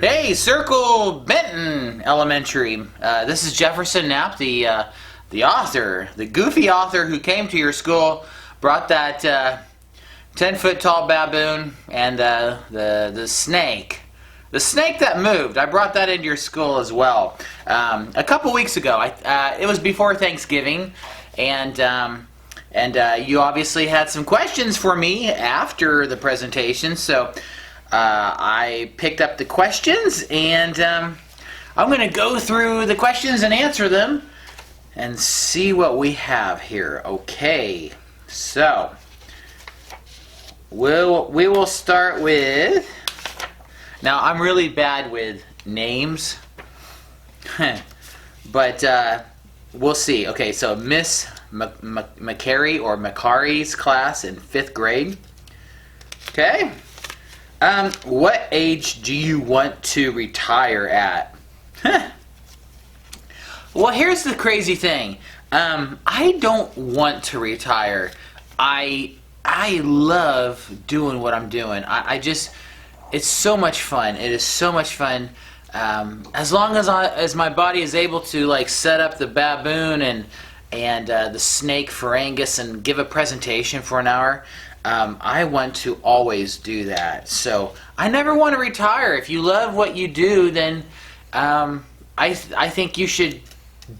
Hey, Circle Benton Elementary. This is Jefferson Knapp, the author, the goofy author who came to your school, brought that 10-foot tall baboon and the snake. The snake that moved. I brought that into your school as well. A couple weeks ago. It was before Thanksgiving, and you obviously had some questions for me after the presentation, so I picked up the questions, and I'm going to go through the questions and answer them and see what we have here. Okay, so we will start with, now I'm really bad with names, but we'll see. Okay, so Miss McCary or Macari's class in 5th grade. Okay. What age do you want to retire at? Well, here's the crazy thing. I don't want to retire. I love doing what I'm doing. I just, it's so much fun. It is so much fun. As long as my body is able to like set up the baboon and the snake pharyngus and give a presentation for an hour. I want to always do that. So I never want to retire. If you love what you do, then I think you should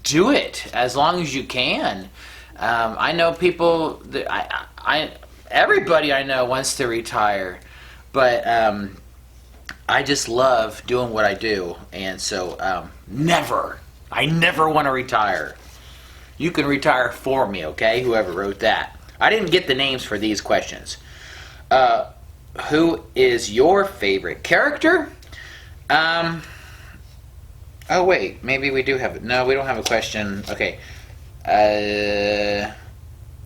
do it as long as you can. I know people that everybody I know wants to retire, but I just love doing what I do, and so I never want to retire. You can retire for me, okay? Whoever wrote that. I didn't get the names for these questions. Who is your favorite character? Oh wait, maybe we do have it. No, we don't have a question. Okay.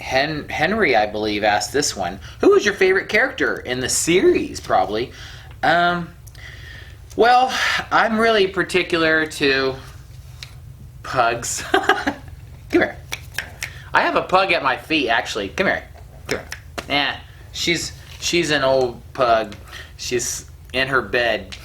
Henry, I believe, asked this one. Who is your favorite character in the series? Probably. Well, I'm really particular to pugs. Come here. I have a pug at my feet, actually. Come here. Come here. Yeah, she's an old pug. She's in her bed.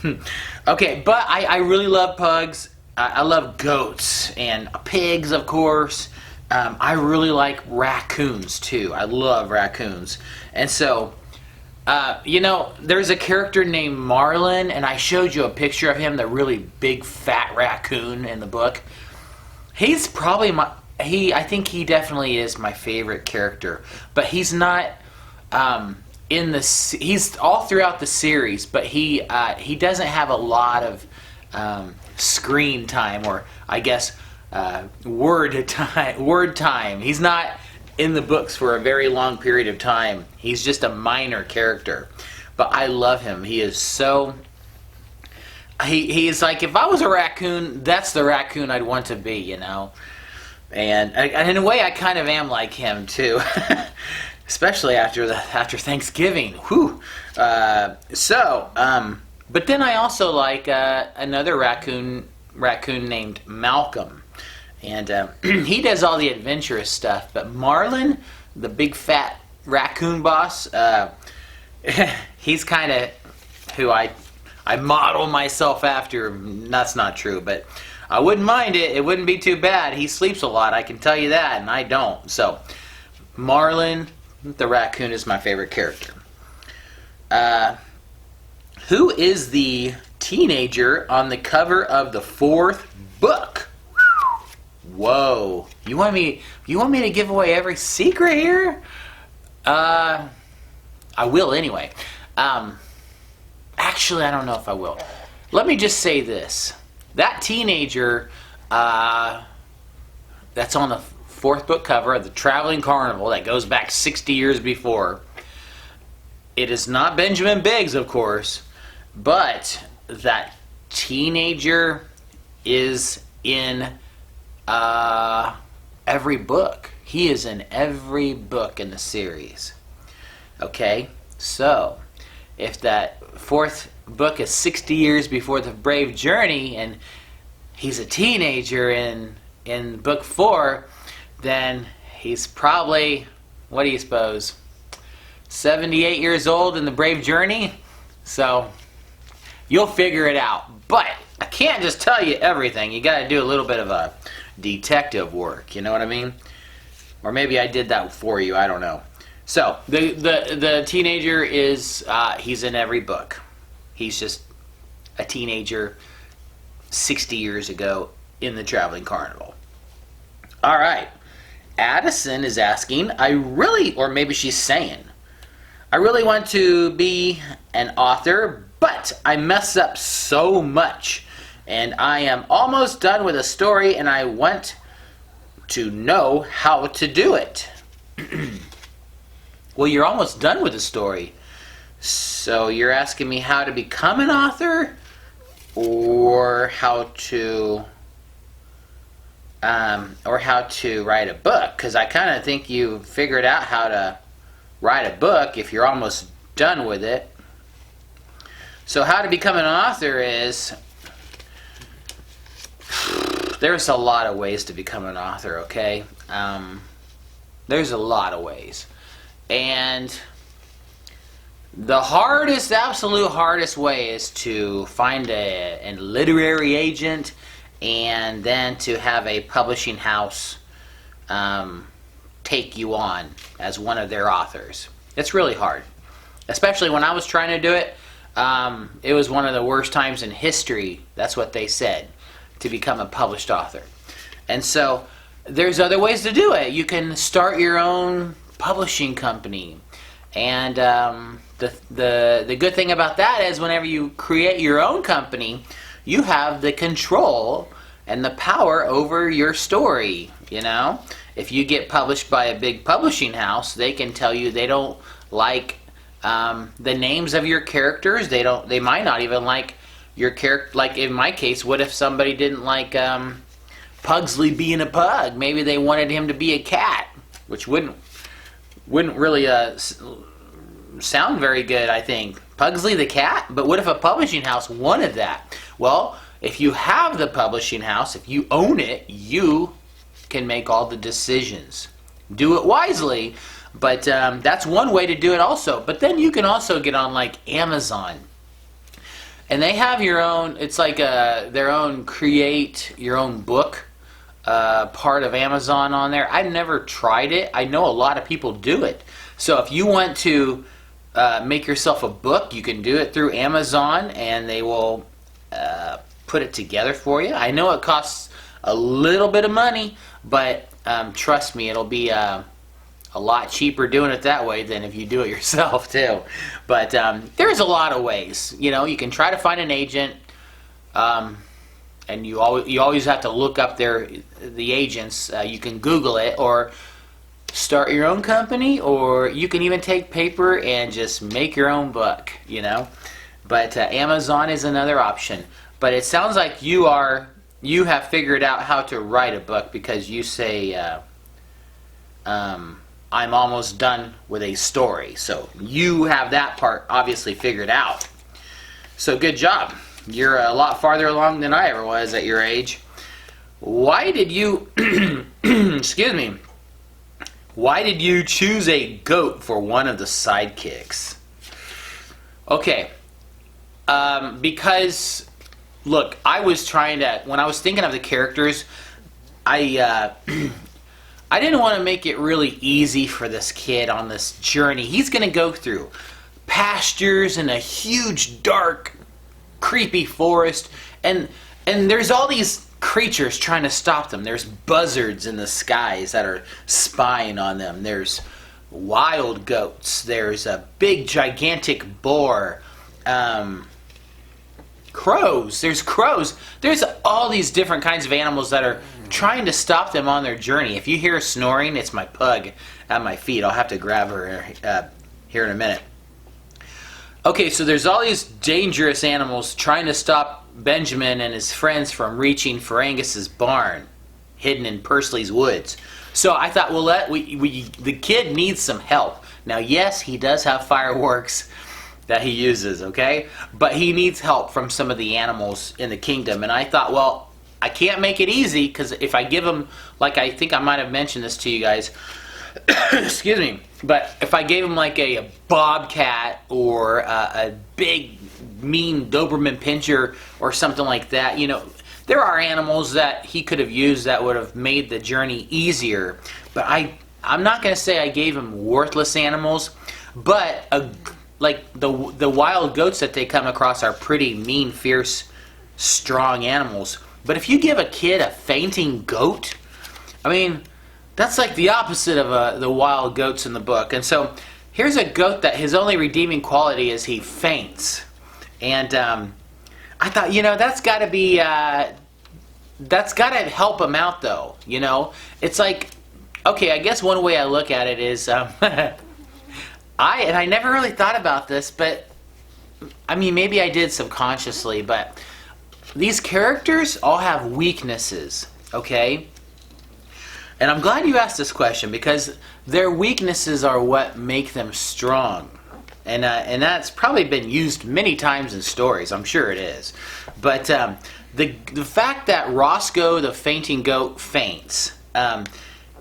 Okay, but I really love pugs. I love goats and pigs, of course. I really like raccoons, too. I love raccoons. And so, there's a character named Marlin, and I showed you a picture of him, the really big, fat raccoon in the book. He's probably I think he definitely is my favorite character, but he's not he's all throughout the series, but he doesn't have a lot of screen time, or I guess word time. He's not in the books for a very long period of time. He's just a minor character, but I love him. He is so he is like, if I was a raccoon, that's the raccoon I'd want to be, you know. And in a way, I kind of am like him too, especially after Thanksgiving. Whew. But then I also like another raccoon named Malcolm, and he does all the adventurous stuff. But Marlin, the big fat raccoon boss, he's kind of who I model myself after. That's not true, but I wouldn't mind it. It wouldn't be too bad. He sleeps a lot, I can tell you that, and I don't. So, Marlin, the raccoon, is my favorite character. Who is the teenager on the cover of the 4th book? Whoa! You want me to give away every secret here? I will anyway. Actually, I don't know if I will. Let me just say this. That teenager that's on the 4th book cover of the Traveling Carnival that goes back 60 years before, it is not Benjamin Biggs, of course, but that teenager is in every book. He is in every book in the series. Okay? So, if that 4th book is 60 years before the Brave Journey, and he's a teenager in book 4, then he's probably, what do you suppose, 78 years old in the Brave Journey? So You'll figure it out. But I can't just tell you everything. You got to do a little bit of a detective work. You know what I mean? Or maybe I did that for you. I don't know. So the teenager is he's in every book. He's just a teenager 60 years ago in the Traveling Carnival. All right. Addison is asking, or maybe she's saying, I really want to be an author, but I mess up so much. And I am almost done with a story, and I want to know how to do it. Well, you're almost done with the story. So you're asking me how to become an author, or how to write a book? Because I kind of think you figured out how to write a book if you're almost done with it. So how to become an author is, there's a lot of ways to become an author, okay? There's a lot of ways. And the absolute hardest way is to find a literary agent, and then to have a publishing house take you on as one of their authors. It's really hard. Especially when I was trying to do it, it was one of the worst times in history, that's what they said, to become a published author. And so there's other ways to do it. You can start your own publishing company. And the good thing about that is whenever you create your own company, you have the control and the power over your story, you know? If you get published by a big publishing house, they can tell you they don't like the names of your characters. They might not even like your character. Like in my case, what if somebody didn't like Pugsley being a pug? Maybe they wanted him to be a cat, which wouldn't really sound very good, I think. Pugsley the cat? But what if a publishing house wanted that? Well, if you have the publishing house, if you own it, you can make all the decisions. Do it wisely, but that's one way to do it also. But then you can also get on like Amazon. And they have your own, it's like their own create your own book part of Amazon on there. I've never tried it. I know a lot of people do it. So if you want to make yourself a book, you can do it through Amazon, and they will put it together for you. I know it costs a little bit of money, but trust me, it'll be a lot cheaper doing it that way than if you do it yourself too. But there's a lot of ways. You know, you can try to find an agent, and you always have to look up the agents. You can Google it, or start your own company, or you can even take paper and just make your own book, you know. But Amazon is another option. But it sounds like you have figured out how to write a book, because you say I'm almost done with a story. So you have that part obviously figured out. So good job. You're a lot farther along than I ever was at your age. Why did you excuse me, why did you choose a goat for one of the sidekicks? Okay, because look, when I was thinking of the characters, I didn't want to make it really easy for this kid on this journey. He's going to go through pastures and a huge, dark, creepy forest, and there's all these creatures trying to stop them. There's buzzards in the skies that are spying on them. There's wild goats. There's a big, gigantic boar. Crows. There's crows. There's all these different kinds of animals that are trying to stop them on their journey. If you hear snoring, it's my pug at my feet. I'll have to grab her here in a minute. Okay, so there's all these dangerous animals trying to stop Benjamin and his friends from reaching Ferengus's barn, hidden in Pursley's woods. So I thought, well, the kid needs some help. Now, yes, he does have fireworks that he uses, okay? But he needs help from some of the animals in the kingdom. And I thought, well, I can't make it easy, because if I give him, like I think I might have mentioned this to you guys, excuse me, But if I gave him like a bobcat or a big mean Doberman Pinscher or something like that, there are animals that he could have used that would have made the journey easier. But I'm not going to say I gave him worthless animals, but like the wild goats that they come across are pretty mean, fierce, strong animals. But if you give a kid a fainting goat, I mean, that's like the opposite of the wild goats in the book. And so here's a goat that his only redeeming quality is he faints. And I thought, that's got to be, that's got to help him out though. It's like, okay, I guess one way I look at it is, I never really thought about this, but I mean, maybe I did subconsciously, but these characters all have weaknesses, okay? And I'm glad you asked this question because their weaknesses are what make them strong. And that's probably been used many times in stories. I'm sure it is. But the fact that Roscoe, the fainting goat, faints,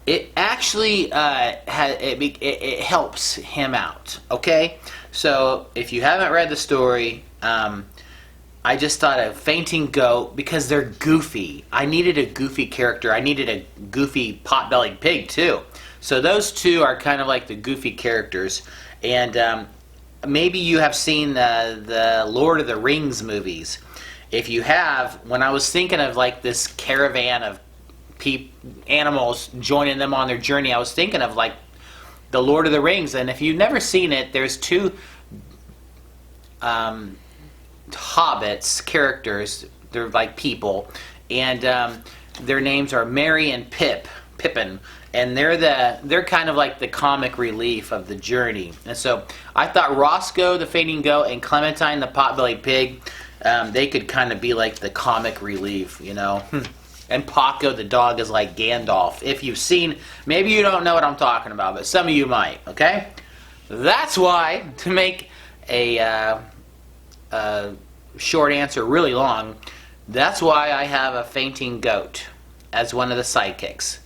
it actually it helps him out. Okay? So if you haven't read the story, I just thought of fainting goat because they're goofy. I needed a goofy character. I needed a goofy pot-bellied pig too. So those two are kind of like the goofy characters. And maybe you have seen the Lord of the Rings movies. If you have, when I was thinking of like this caravan of animals joining them on their journey, I was thinking of like the Lord of the Rings. And if you've never seen it, there's two hobbits characters. They're like people, and their names are Merry and Pippin, and they're kind of like the comic relief of the journey. And so I thought Roscoe the fainting goat and Clementine the pot-bellied pig, they could kind of be like the comic relief, and Paco the dog is like Gandalf. If you've seen, maybe you don't know what I'm talking about, but some of you might. Okay, that's why, to make a short answer really long, that's why I have a fainting goat as one of the sidekicks.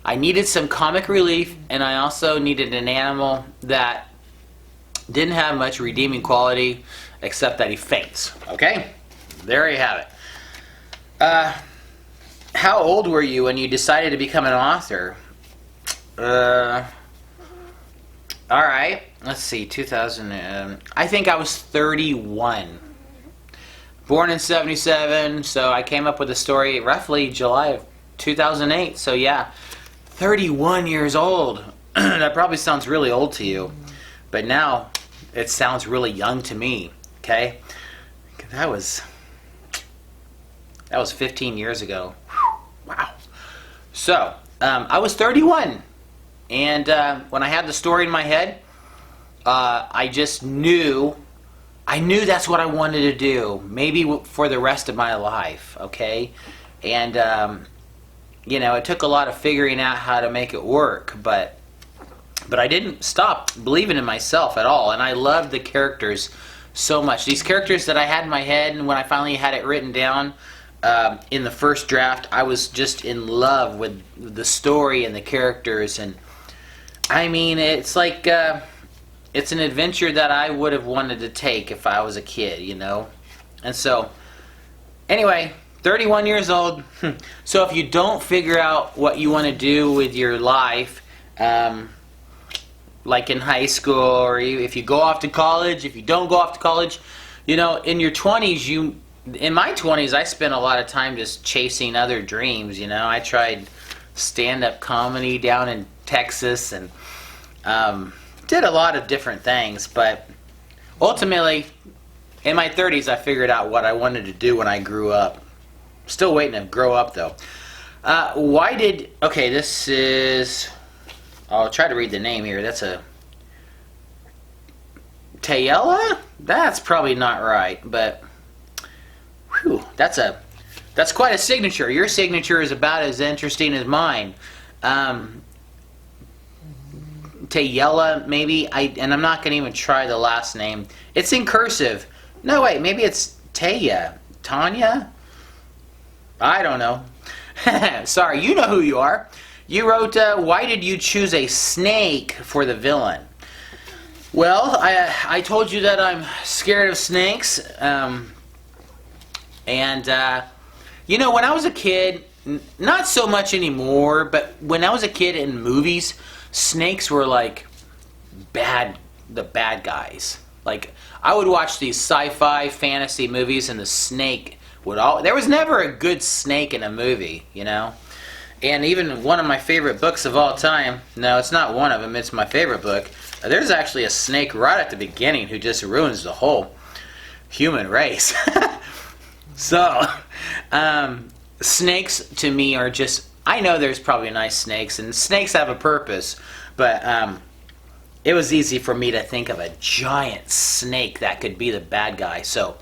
I needed some comic relief, and I also needed an animal that didn't have much redeeming quality except that he faints. Okay? There you have it. How old were you when you decided to become an author? Alright, let's see, 2000, I think I was 31. Born in 77, so I came up with the story roughly July of 2008. So yeah, 31 years old. That probably sounds really old to you, but now it sounds really young to me. Okay, that was 15 years ago. Wow. So I was 31, and when I had the story in my head, I just knew. I knew that's what I wanted to do, maybe for the rest of my life, okay? And, it took a lot of figuring out how to make it work, but I didn't stop believing in myself at all, and I loved the characters so much. These characters that I had in my head, and when I finally had it written down in the first draft, I was just in love with the story and the characters, and I mean, it's like... it's an adventure that I would have wanted to take if I was a kid, And so, anyway, 31 years old. So if you don't figure out what you want to do with your life, like in high school, or if you go off to college, if you don't go off to college, in your 20s, in my 20s, I spent a lot of time just chasing other dreams, I tried stand-up comedy down in Texas and... did a lot of different things, but ultimately, in my 30s, I figured out what I wanted to do when I grew up. Still waiting to grow up, though. This is... I'll try to read the name here. That's a... Tayella? That's probably not right, but... Whew, that's quite a signature. Your signature is about as interesting as mine. Tayella, maybe, and I'm not going to even try the last name. It's in cursive. No, wait, maybe it's Tanya? I don't know. Sorry, you know who you are. You wrote, why did you choose a snake for the villain? Well, I told you that I'm scared of snakes. You know, when I was a kid, not so much anymore, but when I was a kid in movies, snakes were like the bad guys. Like, I would watch these sci-fi fantasy movies and the snake there was never a good snake in a movie, you know? And even one of my favorite books of all time, no, it's not one of them, it's my favorite book. There's actually a snake right at the beginning who just ruins the whole human race. So, snakes to me are just, I know there's probably nice snakes, and snakes have a purpose, but it was easy for me to think of a giant snake that could be the bad guy. So,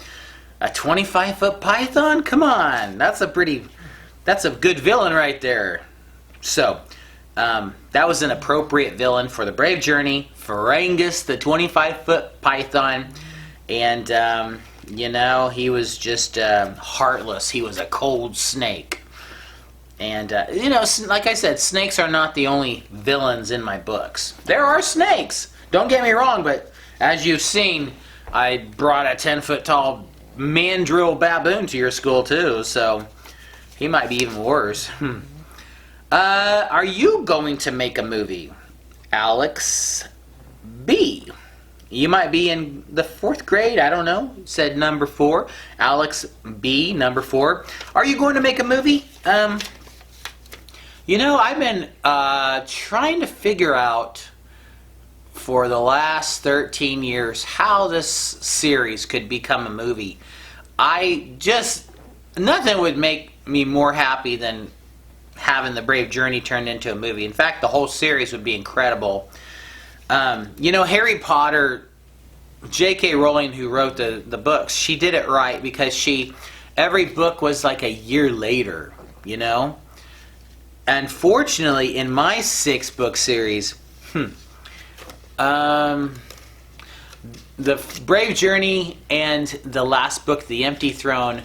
a 25-foot python? Come on, that's a good villain right there. So, that was an appropriate villain for the Brave Journey, Ferengis, the 25-foot python, and you know, he was just heartless. He was a cold snake. And, you know, like I said, snakes are not the only villains in my books. There are snakes, don't get me wrong, but as you've seen, I brought a 10-foot tall mandrill baboon to your school too, so he might be even worse. Are you going to make a movie? Alex B. You might be in the 4th grade, I don't know, said number 4. Alex B, number 4. Are you going to make a movie? You know, I've been trying to figure out for the last 13 years how this series could become a movie. Nothing would make me more happy than having the Brave Journey turned into a movie. In fact, the whole series would be incredible. You know, Harry Potter, J.K. Rowling, who wrote the books, she did it right because every book was like a year later, you know? Unfortunately, in my 6-book series, the Brave Journey and the last book, The Empty Throne,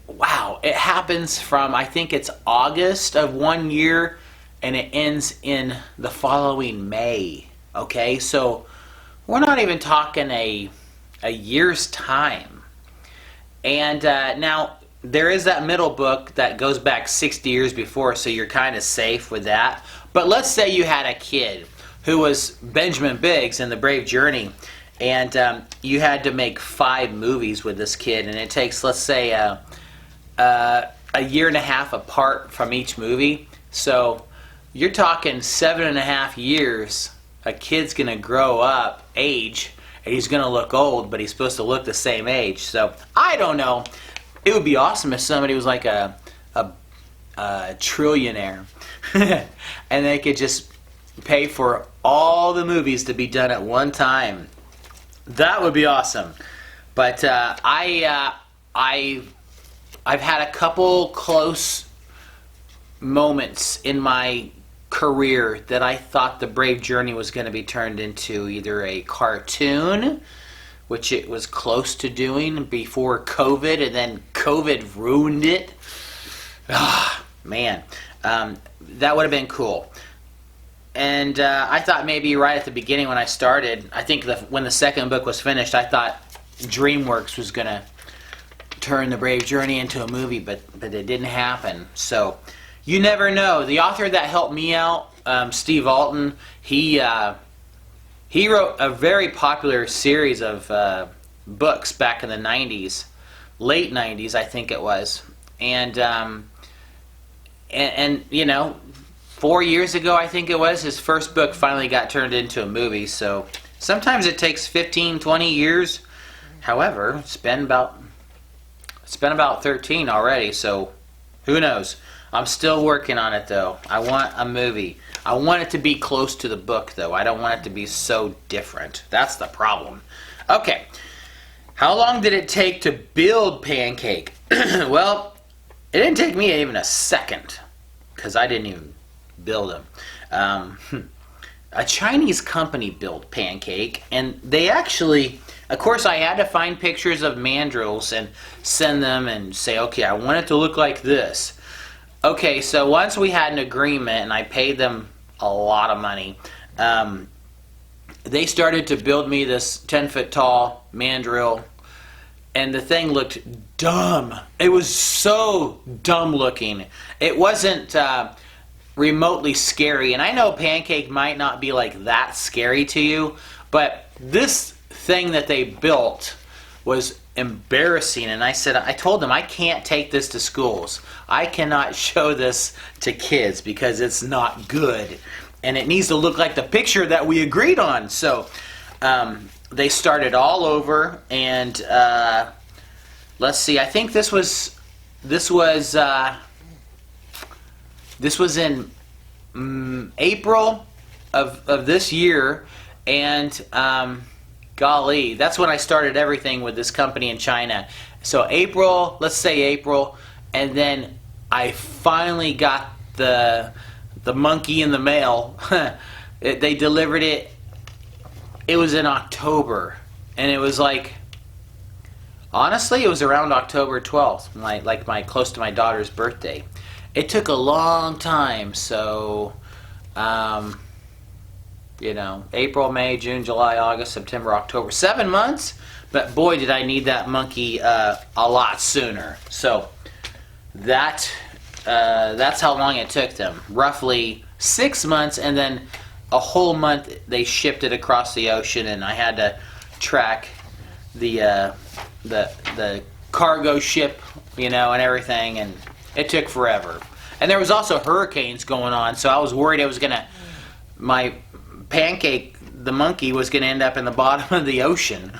wow, it happens from, I think it's August of one year, and it ends in the following May. Okay, so we're not even talking a year's time. And now, there is that middle book that goes back 60 years before, so you're kind of safe with that. But let's say you had a kid who was Benjamin Biggs in The Brave Journey, and you had to make 5 movies with this kid, and it takes, let's say, a year and a half apart from each movie. So you're talking 7.5 years. A kid's going to grow up, age, and he's going to look old, but he's supposed to look the same age. So I don't know. It would be awesome if somebody was like a trillionaire and they could just pay for all the movies to be done at one time. That would be awesome. But I've had a couple close moments in my career that I thought the Brave Journey was going to be turned into either a cartoon, which it was close to doing before COVID, and then COVID ruined it. Ah, man. That would have been cool. And I thought maybe right at the beginning when I started, I think when the 2nd book was finished, I thought DreamWorks was going to turn the Brave Journey into a movie, but it didn't happen. So you never know. The author that helped me out, Steve Alton, he wrote a very popular series of books back in the 90s, late 90s, I think it was. And you know, 4 years ago, I think it was, his first book finally got turned into a movie. So sometimes it takes 15, 20 years. However, it's been about 13 already, so who knows? I'm still working on it, though. I want a movie. I want it to be close to the book, though. I don't want it to be so different. That's the problem. Okay. How long did it take to build Pancake? Well, it didn't take me even a second, because I didn't even build them. A Chinese company built Pancake, and they actually, of course, I had to find pictures of mandrills and send them and say, okay, I want it to look like this. Okay, so once we had an agreement and I paid them a lot of money, they started to build me this 10-foot tall mandrill, and the thing looked dumb. It was so dumb looking. It wasn't remotely scary, and I know Pancake might not be like that scary to you, but this thing that they built was embarrassing. And I told them I can't take this to schools. I cannot show this to kids because it's not good, and it needs to look like the picture that we agreed on. So they started all over, and let's see. I think this was in April of this year, and golly, that's when I started everything with this company in China. So April, let's say April, and then I finally got the monkey in the mail. They delivered it. It was in October, and it was like, honestly, it was around October 12th, my close to my daughter's birthday. It took a long time, so April, May, June, July, August, September, October, 7 months. But boy, did I need that monkey a lot sooner. So that's how long it took them. Roughly 6 months, and then a whole month they shipped it across the ocean, and I had to track the cargo ship, and everything, and it took forever. And there was also hurricanes going on, so I was worried my Pancake, the monkey, was gonna end up in the bottom of the ocean.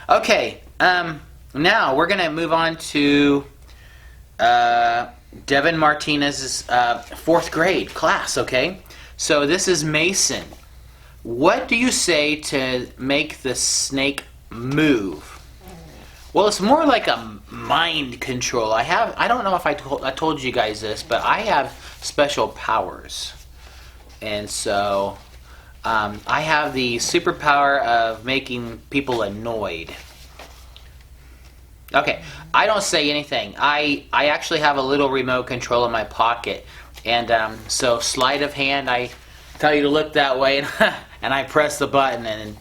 Okay, now we're gonna move on to Devin Martinez's 4th grade class, okay? So this is Mason. What do you say to make the snake move? Well, it's more like a mind control. I don't know if I told you guys this, but I have special powers. And so I have the superpower of making people annoyed. Okay, I don't say anything. I actually have a little remote control in my pocket. And so sleight of hand, I tell you to look that way, and I press the button, and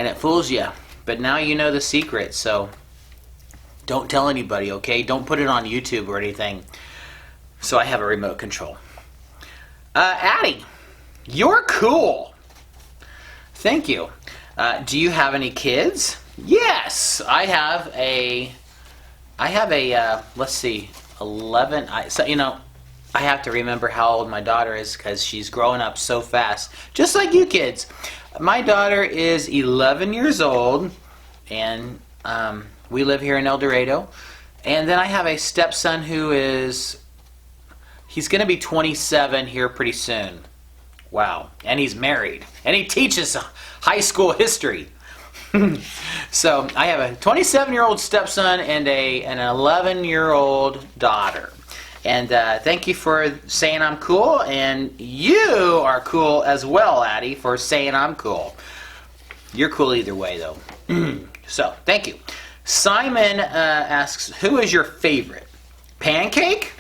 it fools you. But now you know the secret, so don't tell anybody, okay? Don't put it on YouTube or anything. So I have a remote control. Addie, you're cool. Thank you. Do you have any kids? Yes, I have a let's see, 11. I have to remember how old my daughter is because she's growing up so fast, just like you kids. My daughter is 11 years old, and we live here in El Dorado. And then I have a stepson he's going to be 27 here pretty soon. Wow. And he's married. And he teaches high school history. So I have a 27-year-old stepson and an 11-year-old daughter. And thank you for saying I'm cool. And you are cool as well, Addie, for saying I'm cool. You're cool either way, though. So, thank you. Simon asks, who is your favorite? Pancake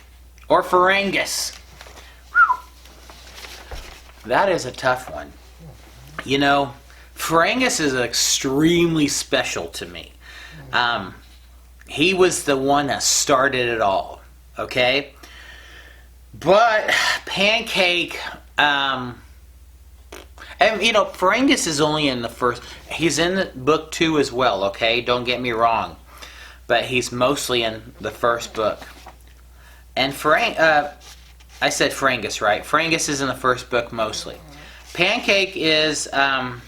or Ferengis? Whew. That is a tough one. Ferengis is extremely special to me. He was the one that started it all, okay? But Pancake, and Ferengis is only in the first. He's in book 2 as well, okay? Don't get me wrong, but he's mostly in the first book. And I said Ferengis, right? Ferengis is in the first book mostly. Pancake is, I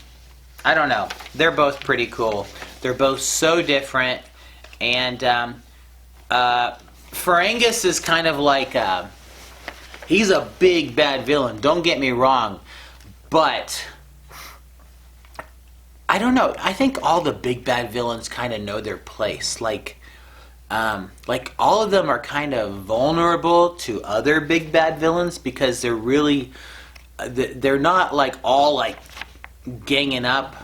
don't know. They're both pretty cool. They're both so different, and Ferengis is kind of like he's a big bad villain. Don't get me wrong. But I don't know. I think all the big bad villains kind of know their place. Like all of them are kind of vulnerable to other big bad villains because they're not like all like ganging up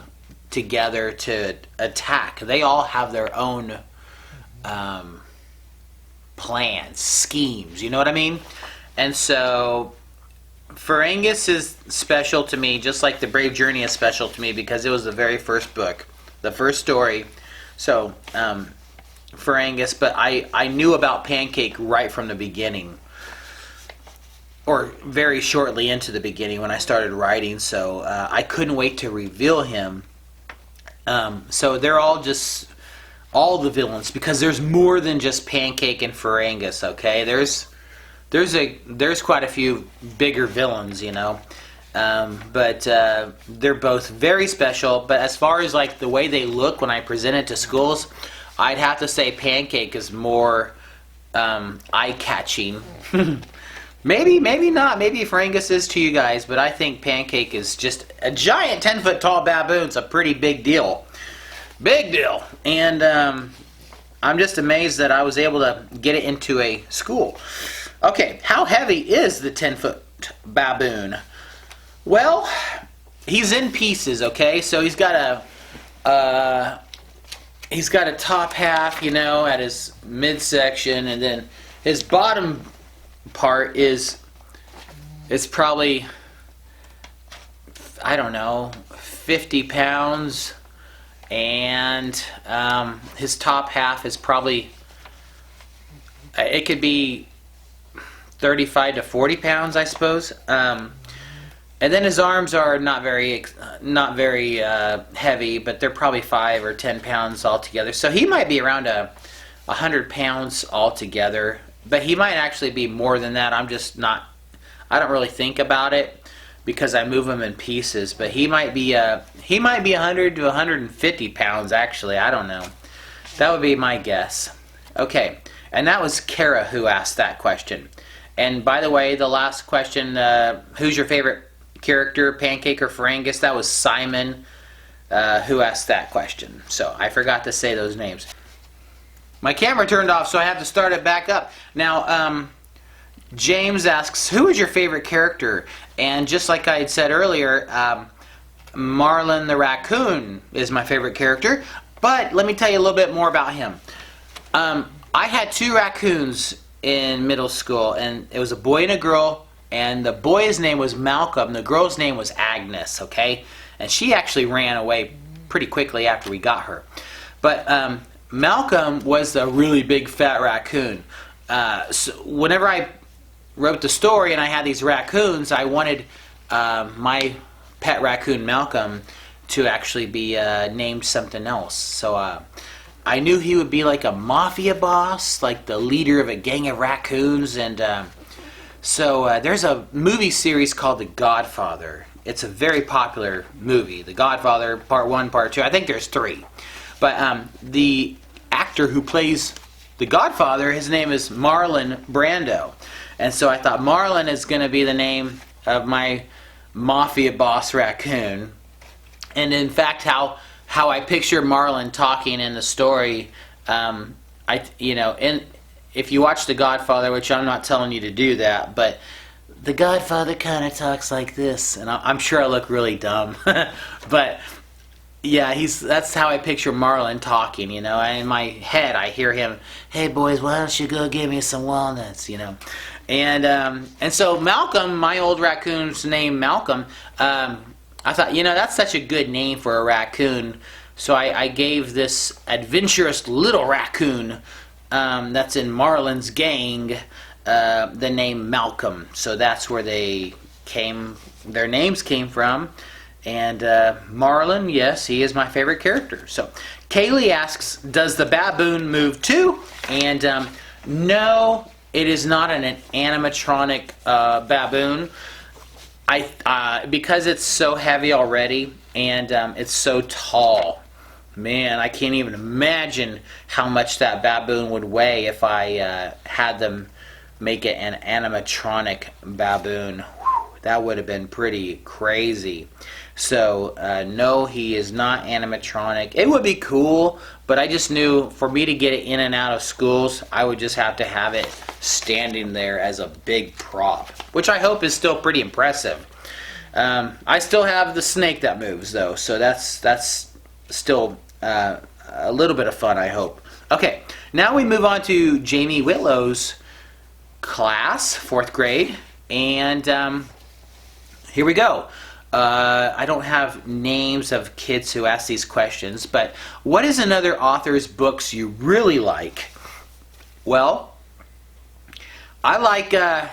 together to attack. They all have their own plans, schemes. You know what I mean? And so Ferengis is special to me, just like The Brave Journey is special to me, because it was the very first book, the first story. So Ferengis, but I knew about Pancake right from the beginning, or very shortly into the beginning when I started writing. So I couldn't wait to reveal him. So they're all the villains, because there's more than just Pancake and Ferengis. Okay, there's quite a few bigger villains, you know. But they're both very special. But as far as like the way they look when I present it to schools, I'd have to say Pancake is more eye-catching. Maybe not. Maybe Ferengis is to you guys, but I think Pancake is just a giant 10-foot tall baboon. It's a pretty big deal. Big deal. And I'm just amazed that I was able to get it into a school. Okay, how heavy is the 10-foot baboon? Well, he's in pieces, okay? So he's got a top half, you know, at his midsection, and then his bottom part is probably, I don't know, 50 pounds, and his top half is probably, it could be 35 to 40 pounds, I suppose. And then his arms are not very heavy, but they're probably 5 or 10 pounds altogether. So he might be around 100 pounds altogether, but he might actually be more than that. I don't really think about it because I move him in pieces. But he might be 100 to 150 pounds actually. I don't know. That would be my guess. Okay, and that was Kara who asked that question. And by the way, the last question, who's your favorite character, Pancake or Ferengis? That was Simon who asked that question. So I forgot to say those names. My camera turned off, so I have to start it back up. Now, James asks, who is your favorite character? And just like I had said earlier, Marlin the raccoon is my favorite character. But let me tell you a little bit more about him. I had 2 raccoons in middle school, and it was a boy and a girl, and the boy's name was Malcolm, the girl's name was Agnes, okay? And she actually ran away pretty quickly after we got her. But Malcolm was a really big fat raccoon. So whenever I wrote the story and I had these raccoons, I wanted my pet raccoon Malcolm to actually be named something else. So I knew he would be like a mafia boss, like the leader of a gang of raccoons. And so there's a movie series called The Godfather. It's a very popular movie. The Godfather, Part 1, Part 2. I think there's 3. But the actor who plays the Godfather, his name is Marlon Brando. And so I thought Marlon is going to be the name of my mafia boss raccoon. And in fact, how I picture Marlon talking in the story, if you watch The Godfather, which I'm not telling you to do that, but the Godfather kind of talks like this, and I'm sure I look really dumb, but yeah, that's how I picture Marlon talking, you know. In my head, I hear him, "Hey boys, why don't you go give me some walnuts," you know. And so Malcolm, my old raccoon's name Malcolm, I thought, that's such a good name for a raccoon. So I gave this adventurous little raccoon that's in Marlon's gang the name Malcolm. So that's where their names came from. And Marlon, yes, he is my favorite character. So Kaylee asks, does the baboon move too? And no, it is not an animatronic baboon. Because it's so heavy already, and it's so tall. Man, I can't even imagine how much that baboon would weigh if I had them make it an animatronic baboon. Whew, that would have been pretty crazy. So, no, he is not animatronic. It would be cool, but I just knew for me to get it in and out of schools, I would just have to have it standing there as a big prop, which I hope is still pretty impressive. I still have the snake that moves, though, so that's still a little bit of fun, I hope. Okay, Now we move on to Jamie Whitlow's class, 4th grade, and here we go. I don't have names of kids who ask these questions, but what is another author's books you really like? Well, I like, I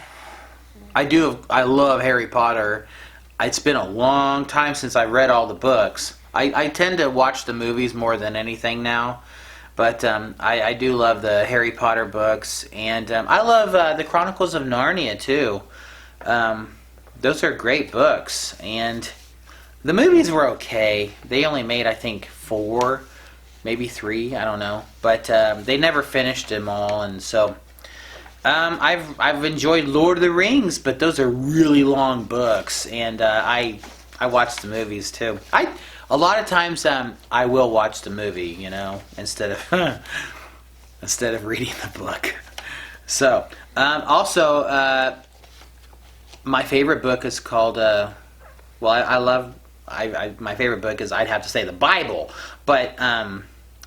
love Harry Potter. It's been a long time since I read all the books. I tend to watch the movies more than anything now, but I do love the Harry Potter books, and I love the Chronicles of Narnia too. Those are great books, and the movies were okay. They only made, I think, 4, maybe 3, I don't know, but they never finished them all, and so I've enjoyed Lord of the Rings, but those are really long books, and I watch the movies too. A lot of times I will watch the movie, you know, instead of instead of reading the book. So also. My favorite book is called, my favorite book is, I'd have to say, the Bible. But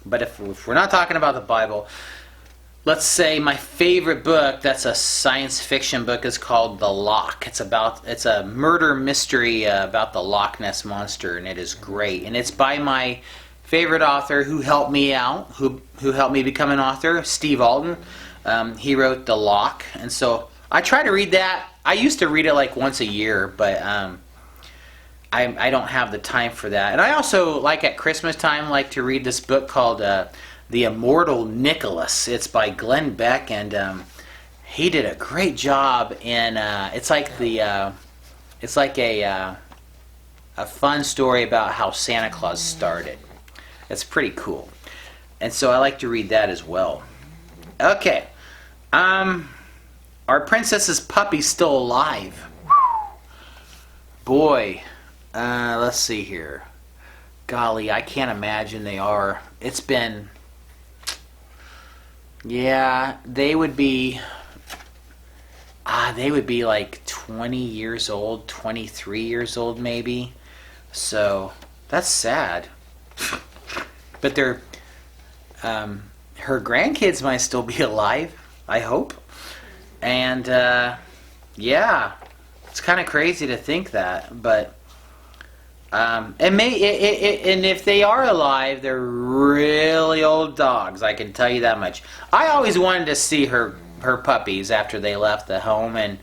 if we're not talking about the Bible, let's say my favorite book that's a science fiction book is called The Lock. It's a murder mystery about the Loch Ness Monster, and it is great. And it's by my favorite author who helped me out, who helped me become an author, Steve Alden. He wrote The Lock, and so I try to read that. I used to read it like once a year, but I don't have the time for that. And I also, like at Christmas time, like to read this book called The Immortal Nicholas. It's by Glenn Beck, and he did a great job in. It's like a fun story about how Santa Claus started. It's pretty cool, and so I like to read that as well. Okay. Are Princess's puppies still alive? Boy, let's see here. Golly, I can't imagine they are. It's been... Yeah, they would be like 20 years old, 23 years old maybe. So, that's sad. But her grandkids might still be alive, I hope. And yeah, it's kind of crazy to think that, but and if they are alive, they're really old dogs. I can tell you that much. I always wanted to see her puppies after they left the home, and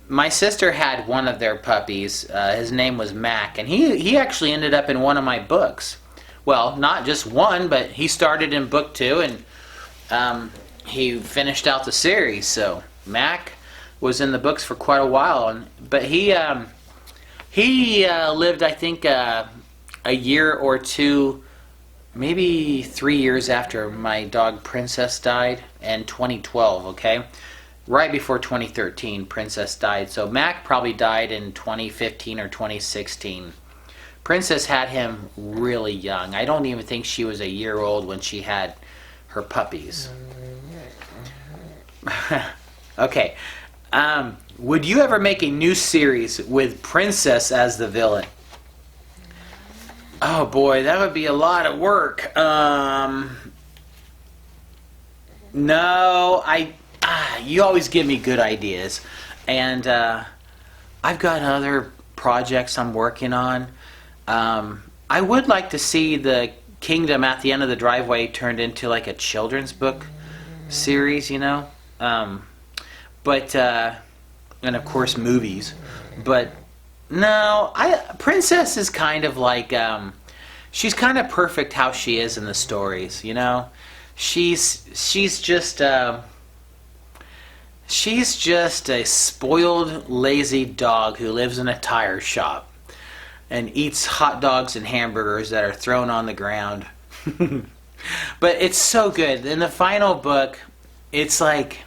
my sister had one of their puppies. His name was Mac, and he actually ended up in one of my books. Well, not just one, but he started in book 2, and he finished out the series. So Mac was in the books for quite a while, but he lived, I think, a year or 2, maybe 3 years after my dog Princess died in 2012. Okay, right before 2013, Princess died. So Mac probably died in 2015 or 2016. Princess had him really young. I don't even think she was a year old when she had her puppies. Okay. Would you ever make a new series with Princess as the villain? Oh boy, that would be a lot of work. No, you always give me good ideas, and I've got other projects I'm working on. I would like to see the Kingdom at the End of the Driveway turned into like a children's book series, you know. But and of course movies. But no, Princess is kind of like she's kind of perfect how she is in the stories, you know. She's just a spoiled, lazy dog who lives in a tire shop and eats hot dogs and hamburgers that are thrown on the ground. But it's so good. In the final book, it's like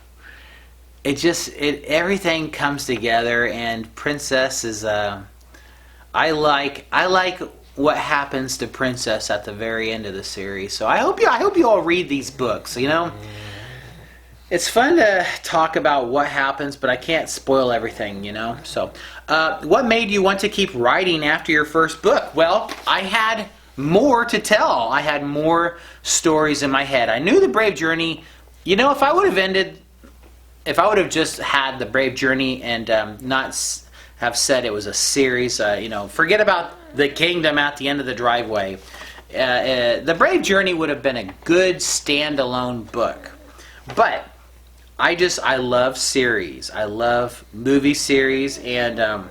everything comes together, and Princess is I like what happens to Princess at the very end of the series. So I hope you all read these books, you know. It's fun to talk about what happens, but I can't spoil everything, you know. So, what made you want to keep writing after your first book? Well, I had more to tell. I had more stories in my head. I knew the Brave Journey. You know, if I would have just had the Brave Journey and not have said it was a series, forget about the kingdom at the end of the driveway. The Brave Journey would have been a good standalone book. But I love series. I love movie series, and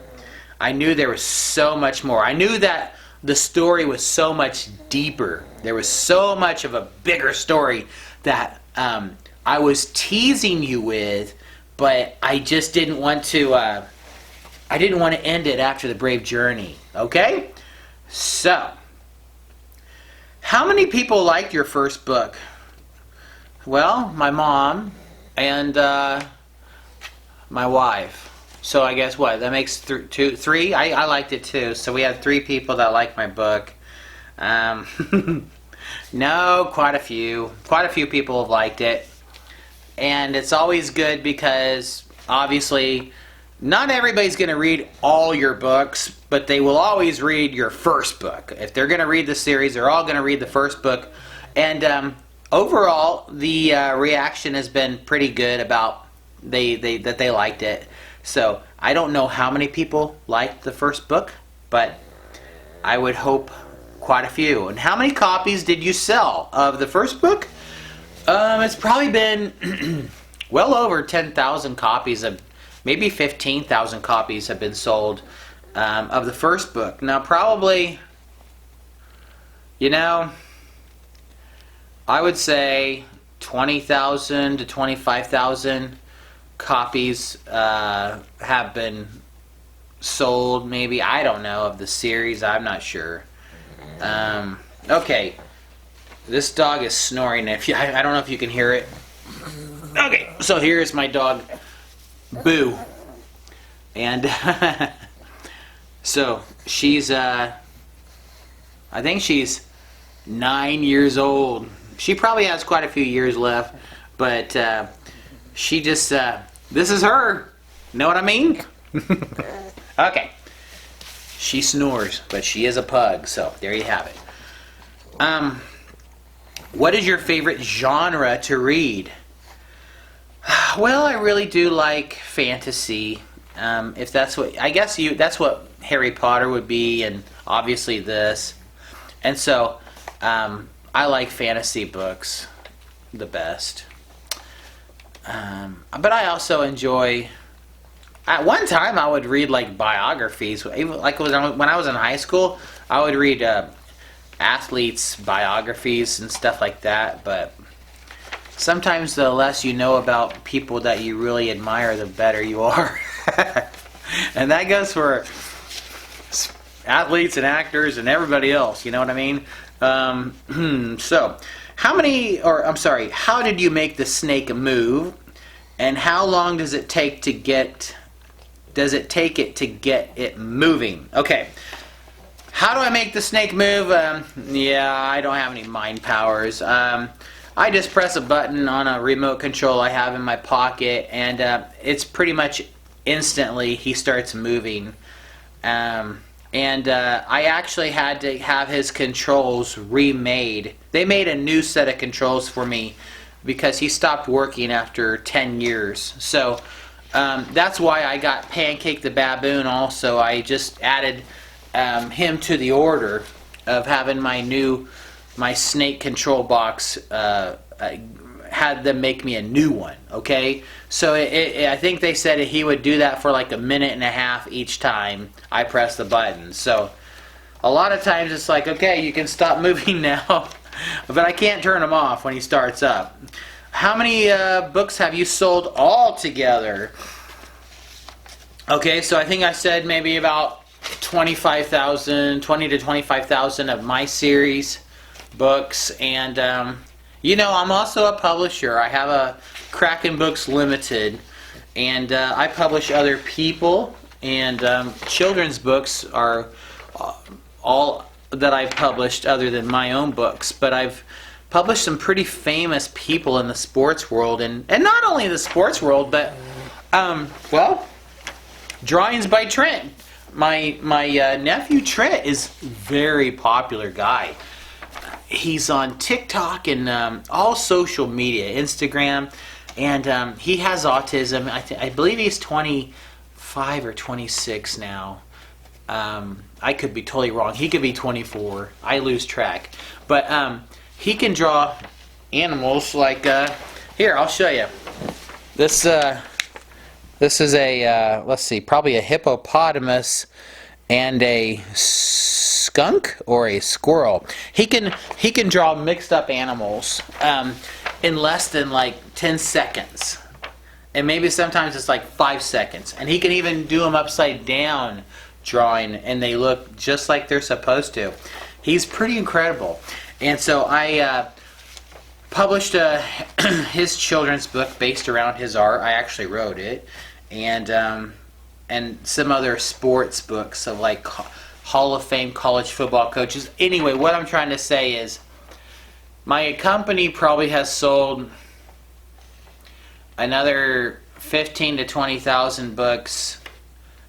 I knew there was so much more. I knew that the story was so much deeper. There was so much of a bigger story that I was teasing you with, but I just didn't want to. I didn't want to end it after the Brave Journey. Okay, so how many people liked your first book? Well, my mom and my wife. So I guess what? That makes three? I liked it too. So we had 3 people that liked my book. No, quite a few. Quite a few people have liked it. And it's always good because obviously not everybody's going to read all your books, but they will always read your first book. If they're going to read the series, they're all going to read the first book. And overall, the reaction has been pretty good about that they liked it. So I don't know how many people liked the first book, but I would hope quite a few. And how many copies did you sell of the first book? It's probably been well over 10,000 copies, of maybe 15,000 copies have been sold of the first book. Now probably, I would say 20,000 to 25,000 copies have been sold, maybe. I don't know, of the series. I'm not sure. Okay, this dog is snoring. I don't know if you can hear it. Okay, so here's my dog, Boo. And so she's, I think she's 9 years old. She probably has quite a few years left, but she just, this is her. Know what I mean? Okay. She snores, but she is a pug, so there you have it. What is your favorite genre to read? Well, I really do like fantasy. If that's what, I guess that's what Harry Potter would be, and obviously this. And so, I like fantasy books the best. But I also enjoy. At one time, I would read like biographies. Even like when I was in high school, I would read athletes' biographies and stuff like that. But sometimes the less you know about people that you really admire, the better you are. And that goes for athletes and actors and everybody else. You know what I mean? So, how did you make the snake move? And how long does it take to get it moving? Okay. How do I make the snake move? I don't have any mind powers. I just press a button on a remote control I have in my pocket, and it's pretty much instantly he starts moving. I actually had to have his controls remade. They made a new set of controls for me because he stopped working after 10 years. So that's why I got Pancake the Baboon also. I just added him to the order of having my snake control box. Had them make me a new one, okay? So I think they said he would do that for like a minute and a half each time I press the button. So a lot of times it's like, okay, you can stop moving now, but I can't turn him off when he starts up. How many books have you sold all together? Okay, so I think I said maybe about 20 to 25,000 of my series books, and I'm also a publisher. I have a Kraken Books Limited, and I publish other people, and children's books are all that I've published other than my own books, but I've published some pretty famous people in the sports world, and not only the sports world, but Drawings by Trent. my nephew Trent is a very popular guy. He's on TikTok and all social media, Instagram, and he has autism. I believe he's 25 or 26 now. I could be totally wrong. He could be 24. I lose track. But he can draw animals like here. I'll show you. This is a let's see, probably a hippopotamus and a skunk or a squirrel. He can draw mixed up animals in less than like 10 seconds, and maybe sometimes it's like 5 seconds. And he can even do them upside down drawing, and they look just like they're supposed to. He's pretty incredible. And so I published his children's book based around his art. I actually wrote it, and some other sports books of like Hall of Fame college football coaches. Anyway, what I'm trying to say is my company probably has sold another 15 to 20,000 books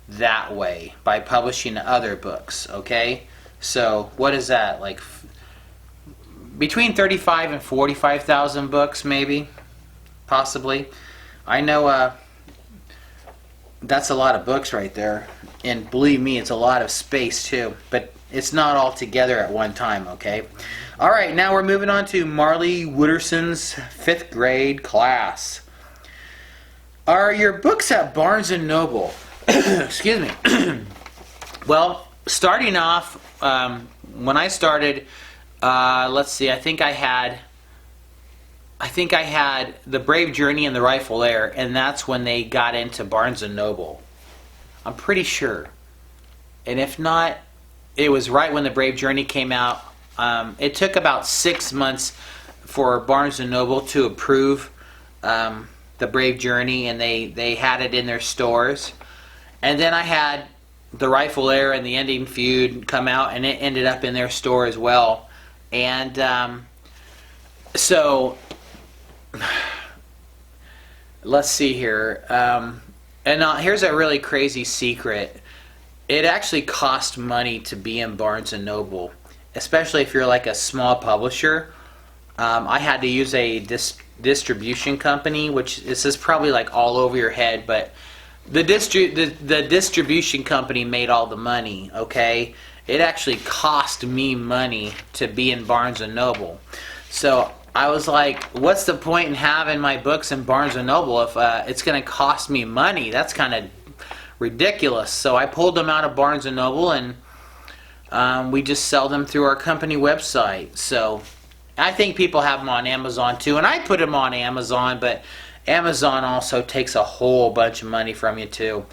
that way by publishing other books. Okay, so what is that, like between 35 and 45,000 books, maybe, possibly. I know that's a lot of books right there, and believe me, it's a lot of space too, but it's not all together at one time. Okay, all right, now we're moving on to Marley Wooderson's 5th grade class. Are your books at Barnes and Noble? Excuse me. Well, starting off, when I started, let's see, I think I had The Brave Journey and The Rightful Heir, and that's when they got into Barnes and Noble. I'm pretty sure. And if not, it was right when The Brave Journey came out. It took about 6 months for Barnes and Noble to approve The Brave Journey, and they had it in their stores. And then I had The Rightful Heir and The Ending Feud come out, and it ended up in their store as well. And so let's see here. And here's a really crazy secret. It actually costs money to be in Barnes and Noble, especially if you're like a small publisher. I had to use a distribution company, which this is probably like all over your head, but the distribution company made all the money. Okay, it actually cost me money to be in Barnes and Noble. So I was like, what's the point in having my books in Barnes and Noble if it's going to cost me money? That's kind of ridiculous. So I pulled them out of Barnes and Noble, and we just sell them through our company website. So I think people have them on Amazon too, and I put them on Amazon, but Amazon also takes a whole bunch of money from you too.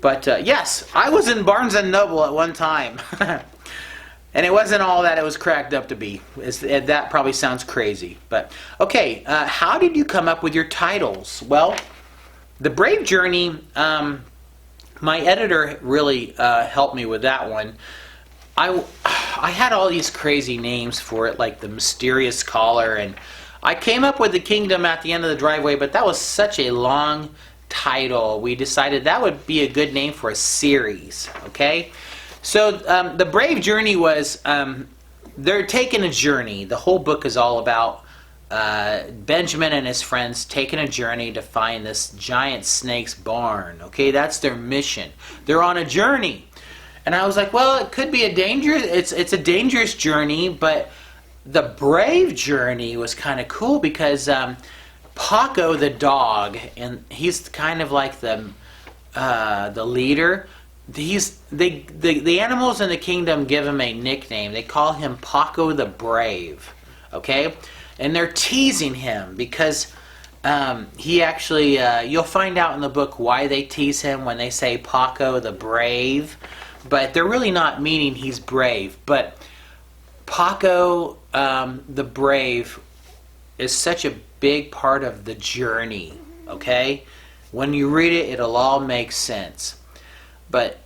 But yes, I was in Barnes and Noble at one time. And it wasn't all that it was cracked up to be. That probably sounds crazy. But okay, how did you come up with your titles? Well, The Brave Journey, my editor really helped me with that one. I had all these crazy names for it, like The Mysterious Caller, and I came up with The Kingdom at the End of the Driveway, but that was such a long title. We decided that would be a good name for a series, okay? So The Brave Journey was, they're taking a journey. The whole book is all about Benjamin and his friends taking a journey to find this giant snake's barn, okay? That's their mission. They're on a journey. And I was like, well, it could be it's a dangerous journey, but the brave journey was kind of cool because Paco the dog, and he's kind of like the leader. The animals in the kingdom give him a nickname. They call him Paco the Brave, okay? And they're teasing him because he actually, you'll find out in the book why they tease him when they say Paco the Brave, but they're really not meaning he's brave. But Paco the Brave is such a big part of the journey, okay? When you read it, it'll all make sense. But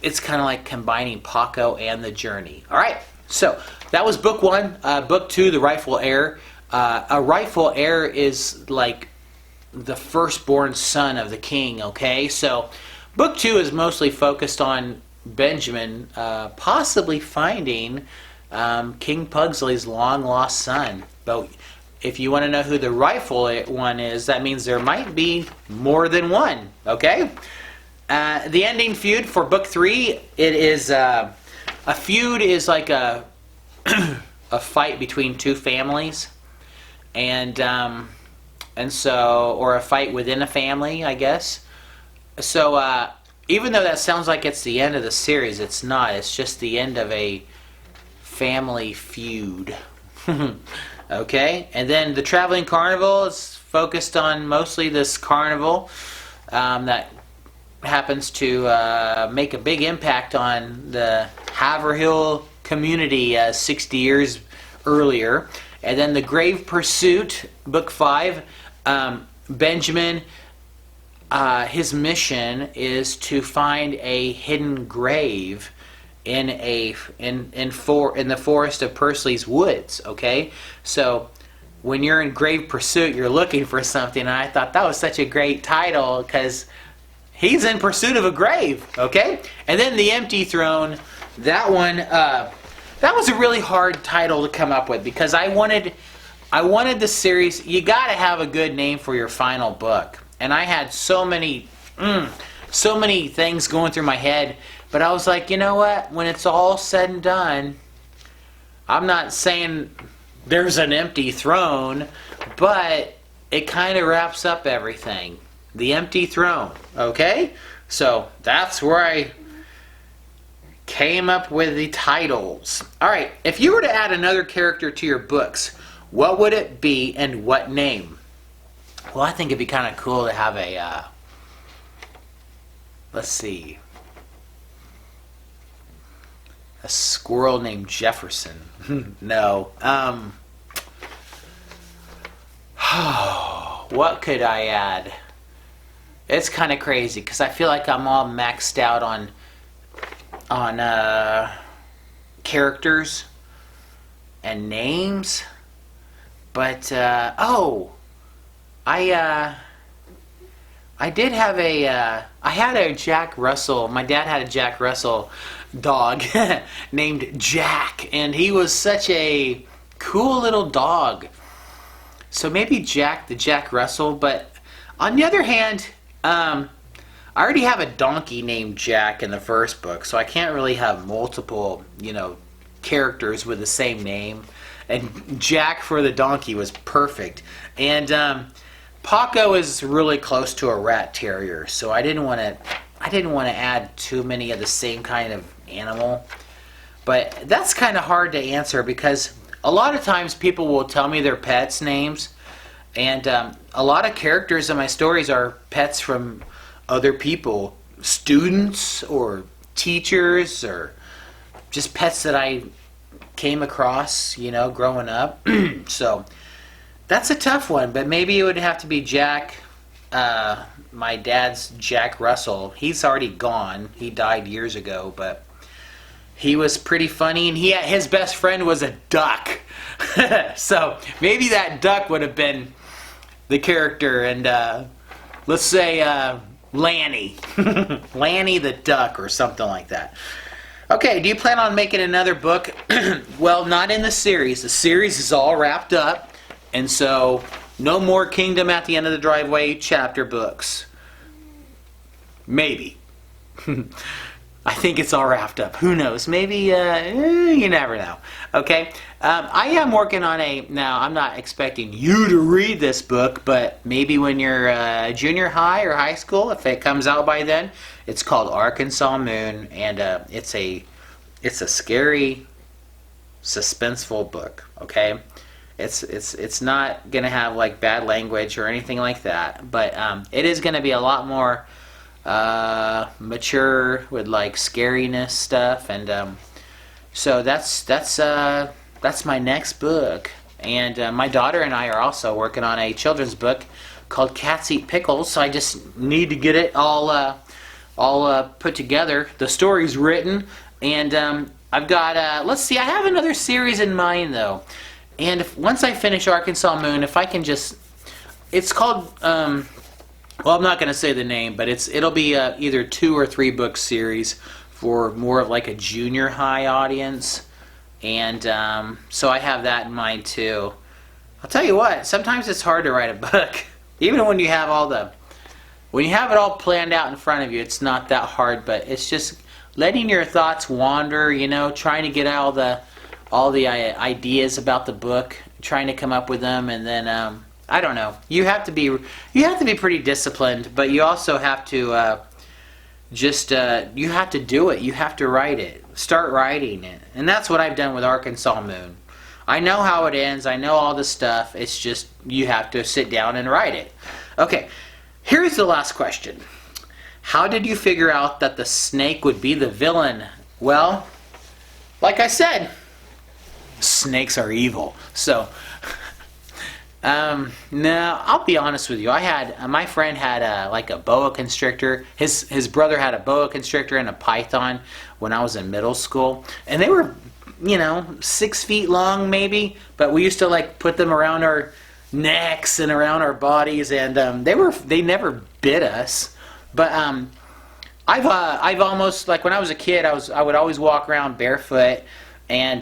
it's kind of like combining Paco and the journey. All right, so that was book 1. Book 2, The Rightful Heir. A rightful heir is like the firstborn son of the king, okay? So book 2 is mostly focused on Benjamin possibly finding King Pugsley's long-lost son. But if you want to know who the rightful one is, that means there might be more than one, okay? The ending feud for book 3, it is a feud is like a a fight between two families, and so, or a fight within a family, I guess. So even though that sounds like it's the end of the series, it's not. It's just the end of a family feud. Okay, and then the Traveling Carnival is focused on mostly this carnival that happens to make a big impact on the Haverhill community 60 years earlier. And then the Grave Pursuit, book 5, Benjamin, his mission is to find a hidden grave in the forest of Pursley's Woods. Okay, so when you're in Grave Pursuit, you're looking for something, and I thought that was such a great title because he's in pursuit of a grave. Okay, and then the Empty Throne. That one, that was a really hard title to come up with because I wanted the series. You got to have a good name for your final book, and I had so many things going through my head. But I was like, you know what? When it's all said and done, I'm not saying there's an empty throne, but it kind of wraps up everything. The Empty Throne, okay? So that's where I came up with the titles. All right, if you were to add another character to your books, what would it be and what name? Well, I think it'd be kind of cool to have a, let's see, a squirrel named Jefferson. No. What could I add? It's kind of crazy because I feel like I'm all maxed out on characters and names. But I did have I had a Jack Russell. My dad had a Jack Russell dog named Jack, and he was such a cool little dog. So maybe Jack, the Jack Russell. But on the other hand, I already have a donkey named Jack in the first book, so I can't really have multiple, characters with the same name. And Jack for the donkey was perfect. And Paco is really close to a rat terrier, so I didn't want to add too many of the same kind of animal. But that's kind of hard to answer because a lot of times people will tell me their pets' names, and a lot of characters in my stories are pets from other people, students or teachers, or just pets that I came across, growing up. So that's a tough one, but maybe it would have to be Jack, my dad's Jack Russell. He's already gone. He died years ago, but he was pretty funny, and his best friend was a duck. So maybe that duck would have been the character, and let's say Lanny. Lanny the duck or something like that. Okay, do you plan on making another book? Well, not in the series. The series is all wrapped up, and so no more Kingdom at the End of the Driveway chapter books. Maybe. I think it's all wrapped up. Who knows? Maybe, you never know. Okay? I am working on now I'm not expecting you to read this book, but maybe when you're junior high or high school, if it comes out by then. It's called Arkansas Moon, and it's a scary, suspenseful book, okay? It's not going to have like bad language or anything like that, but it is going to be a lot more mature with like scariness stuff, and so that's my next book. And my daughter and I are also working on a children's book called Cats Eat Pickles, so I just need to get it all put together. The story's written, and I've got let's see, I have another series in mind though, and once I finish Arkansas Moon, if I can just, it's called well, I'm not going to say the name, but it'll be either 2 or 3 book series for more of like a junior high audience. And so I have that in mind too. I'll tell you what, sometimes it's hard to write a book. Even when you have when you have it all planned out in front of you, it's not that hard, but it's just letting your thoughts wander, you know, trying to get all the ideas about the book, trying to come up with them, and then I don't know. You have to be pretty disciplined, but you also have to you have to do it. You have to write it. Start writing it. And that's what I've done with Arkansas Moon. I know how it ends. I know all the stuff. It's just you have to sit down and write it. Okay, here's the last question. How did you figure out that the snake would be the villain? Well, like I said, snakes are evil. So, no, I'll be honest with you. My friend had like a boa constrictor. His brother had a boa constrictor and a python when I was in middle school, and they were, 6 feet long maybe. But we used to like put them around our necks and around our bodies, and they never bit us. But I've almost, like when I was a kid, I would always walk around barefoot, and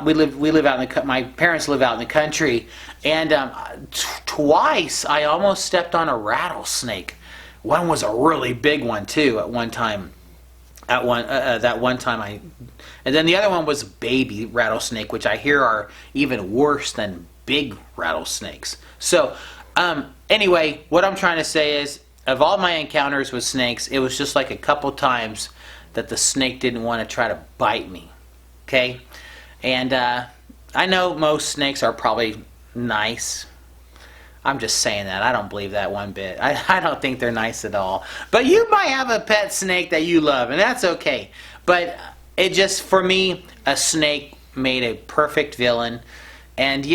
we live out in my parents live out in the country, and twice I almost stepped on a rattlesnake. One was a really big one too. At one time, and then the other one was a baby rattlesnake, which I hear are even worse than big rattlesnakes. So anyway, what I'm trying to say is, of all my encounters with snakes, it was just like a couple times that the snake didn't want to try to bite me. Okay? And I know most snakes are probably nice. I'm just saying that. I don't believe that one bit. I don't think they're nice at all. But you might have a pet snake that you love, and that's okay. But it just, for me, a snake made a perfect villain. And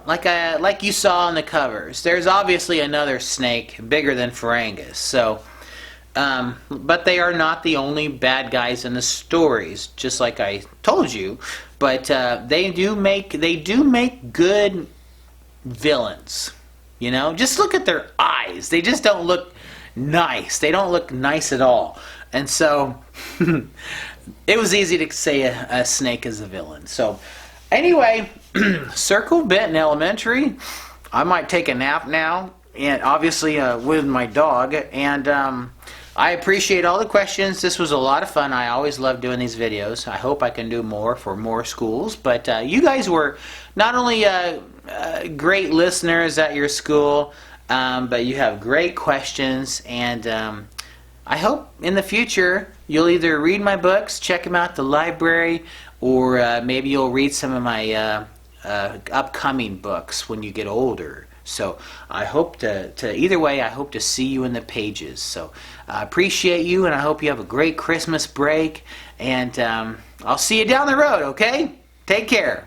like you saw on the covers, there's obviously another snake bigger than Farangus. So, but they are not the only bad guys in the stories, just like I told you. But they do make good villains. Just look at their eyes. They just don't look nice. They don't look nice at all. And so, it was easy to say a snake is a villain. So, anyway, Circle Benton Elementary. I might take a nap now, and obviously with my dog. And I appreciate all the questions. This was a lot of fun. I always love doing these videos. I hope I can do more for more schools. But you guys were not only great listeners at your school, but you have great questions. And I hope in the future you'll either read my books, check them out at the library, or maybe you'll read some of my upcoming books when you get older. So I hope either way, I hope to see you in the pages. So I appreciate you, and I hope you have a great Christmas break, and I'll see you down the road, okay? Take care.